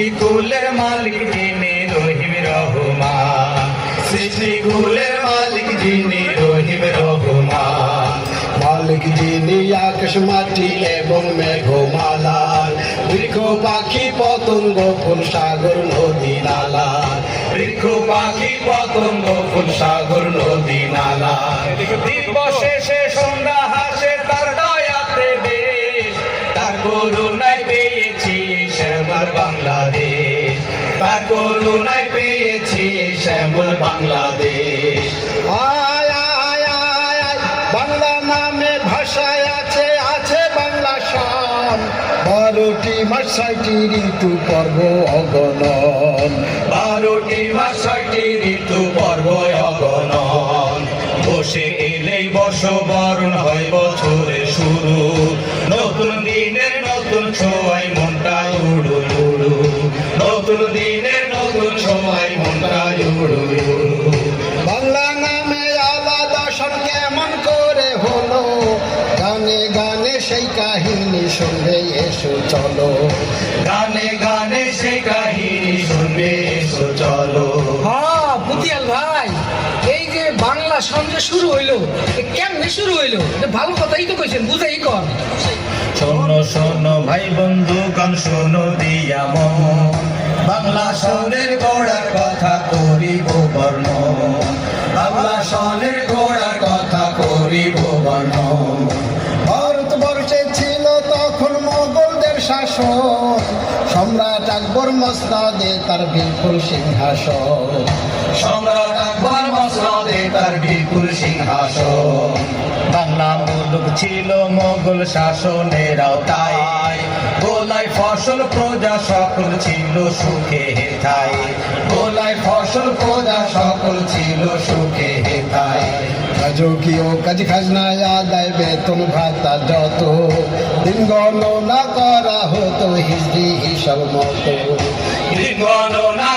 সৃষ্টিকুলের মালিক যিনি রহিম রহমান, সৃষ্টিকুলের মালিক যিনি রহিম রহমান। মালিক যিনি আকাশ মাটি এবং মেঘমালা, বৃক্ষ পাখি পতঙ্গ ফুল সাগর নদী নালা, বৃক্ষ পাখি পতঙ্গ ফুল সাগর নদী নালা। দিবসে সে সন্ধ্যা হাসে তার দয়াতে দেশ, তার করুণায় পেয়েছি শ্যামল বাংলাদেশ, তার করুণায় পেয়েছি শ্যামল বাংলাদেশ। আয় আয় আয় আয় বাংলা নামে ভাষায় আছে আছে বাংলা শান, 12টি মাস 6টি ঋতু পর্ব অগণন, 12টি মাস 6টি ঋতু পর্ব অগণন। বসে এলেই বর্ষবরণ হয় বছরের শুরু, নতুন দিনের নতুন ছোঁয়ায় মনটা উড়ু উড়ু, নতুন দিনের নতুন ছোঁয়ায় মনটা উড়ু উড়ু। বাংলা নামে আলাদা সব কেমন করে হলো, গানে গানে সেই কাহিনী শুনবে এসো চলো, গানে গানে সে কাহিনী শুনবে এসো চলো। হ্যাঁ পুতিয়াল ভাই, এই যে বাংলা সন্ধ্যা শুরু হইলো, এ কেমনে শুরু হইলো? এটা ভালো কথাই তো কইছেন, বুঝাই কর। শোনো শোনো ভাই বন্ধু গান শোনো দিয়া মন, বাংলা সনের গোড়ার কথা করিব বর্ণন, বাংলা সনের গোড়ার কথা করিব বর্ণন। ভারতবর্ষে ছিল তখন মোগলদের শাসন, সম্রাট আকবর মসনদে তার বিপুল সিংহাসন, সম্রাট আকবর মসনদে তার বিপুল সিংহাসন। বাংলা মুলুক ছিল মোগল শাসনের আওতায়, গোলায় ফসল প্রজা সকল ছিল সুখে হেথায়, গোলায় ফসল প্রজা সকল ছিল সুখে হেথায়। রাজকীয় কাজ খাজনায় আদায় বেতন ভাতা যত, দিন গণনা করা হতো হিজরি হিসাব মতো, গণনা